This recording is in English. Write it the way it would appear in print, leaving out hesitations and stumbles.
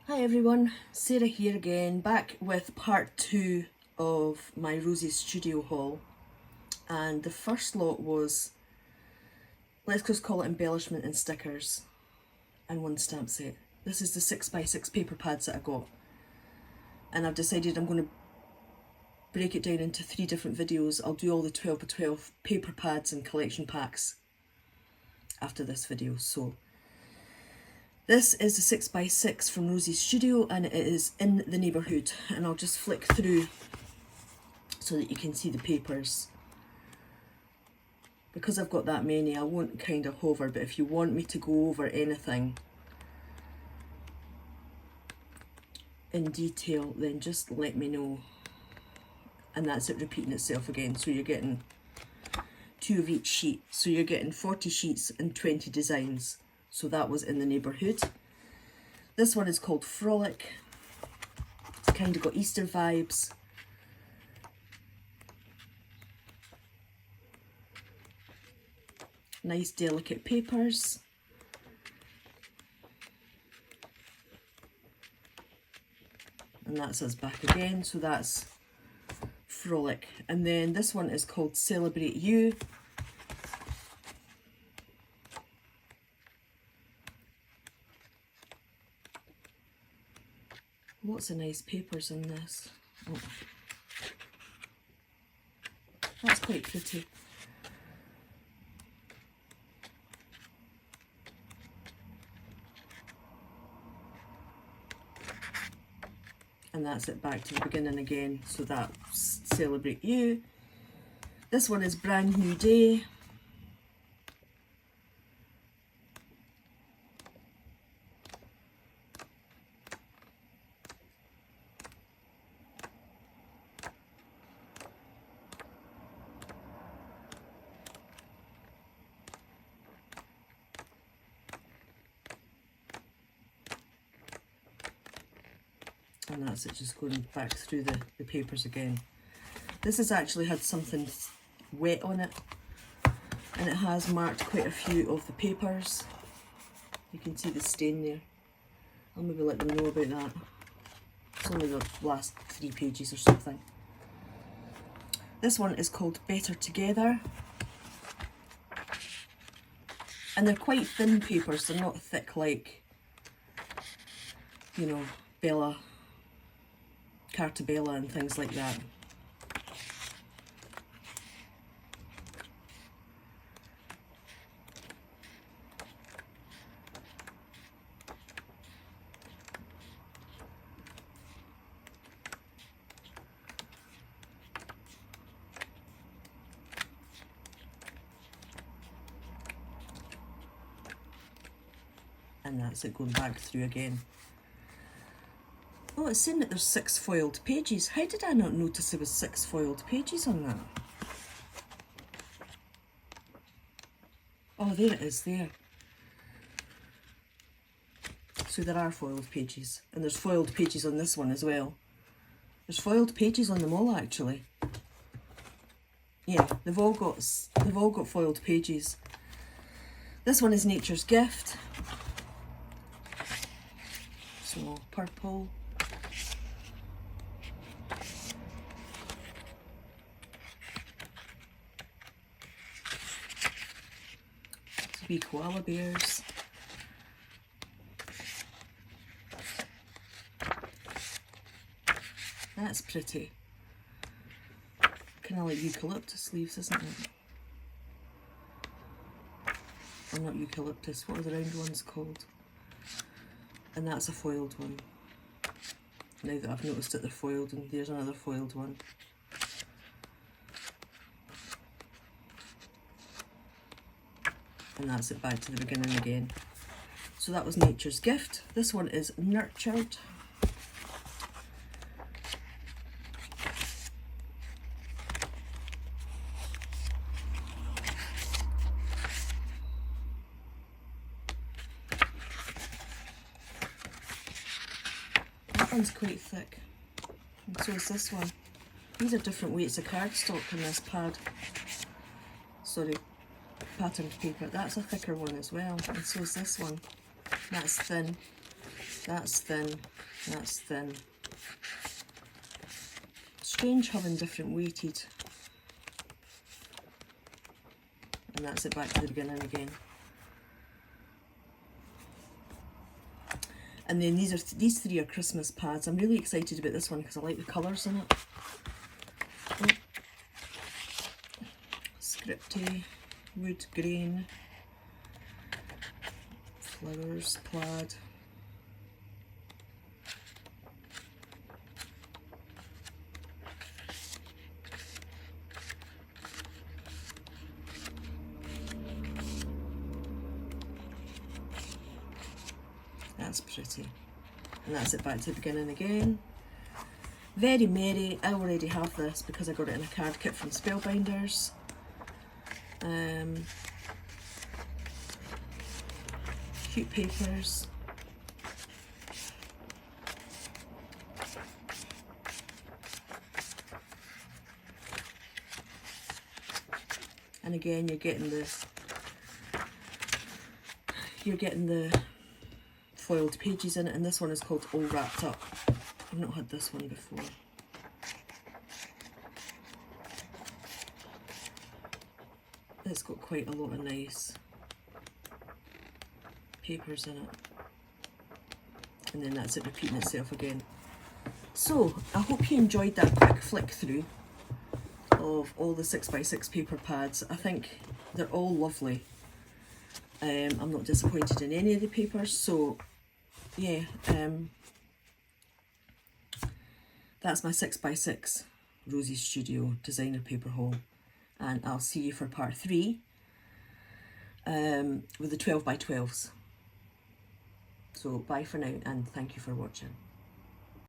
Hi everyone, Sarah here again, back with part 2 of my Rosie studio haul. And the first lot was, let's just call it embellishment and stickers and one stamp set. This is the 6x6 paper pads that I got. And I've decided I'm going to break it down into 3 different videos. I'll do all the 12x12 paper pads and collection packs after this video. So this is the 6x6 from Rosie's studio and it is in the neighbourhood, and I'll just flick through so that you can see the papers. Because I've got that many, I won't kind of hover, but if you want me to go over anything in detail, then just let me know. And that's it repeating itself again, so you're getting 2 of each sheet. So you're getting 40 sheets and 20 designs. So that was in the neighbourhood. This one is called Frolic. It's kind of got Easter vibes. Nice delicate papers. And that's us back again, so that's Frolic. And then this one is called Celebrate You. Lots of nice papers in this. Oh. That's quite pretty. And that's it back to the beginning again, so that's Celebrate You. This one is Brand New Day. And that's it, just going back through the papers again. This has actually had something wet on it, and it has marked quite a few of the papers. You can see the stain there. I'll maybe let them know about that. It's only the last 3 pages or something. This one is called Better Together. And they're quite thin papers, they're not thick like, you know, Bella, Cartabella and things like that. And that's it going back through again. Oh, it's saying that there's 6 foiled pages. How did I not notice there was 6 foiled pages on that? Oh, there it is, there. So there are foiled pages. And there's foiled pages on this one as well. There's foiled pages on them all, actually. Yeah, they've all got foiled pages. This one is Nature's Gift. So purple. Wee koala bears. That's pretty. Kind of like eucalyptus leaves, isn't it? Or not eucalyptus, what are the round ones called? And that's a foiled one. Now that I've noticed that they're foiled, and there's another foiled one. And that's it back to the beginning again. So that was Nature's Gift. This one is Nurtured. That one's quite thick. And so is this one. These are different weights of cardstock in this pad. Sorry. Patterned paper. That's a thicker one as well, and so is this one. That's thin. That's thin, that's thin. Strange having different weighted. And that's it, back to the beginning again. And then these three are Christmas pads. I'm really excited about this one because I like the colours in it. Oh. Scripty, wood grain, flowers, plaid. That's pretty. And that's it, back to the beginning again. Very merry. I already have this because I got it in a card kit from Spellbinders. Cute papers. And again, you're getting the foiled pages in it, and this one is called All Wrapped Up. I've not had this one before. It's got quite a lot of nice papers in it. And then that's it repeating itself again. So, I hope you enjoyed that quick flick through of all the 6x6 paper pads. I think they're all lovely. I'm not disappointed in any of the papers, so yeah, that's my 6x6 Rosie Studio designer paper haul, and I'll see you for part 3 with the 12x12s. So bye for now, and thank you for watching.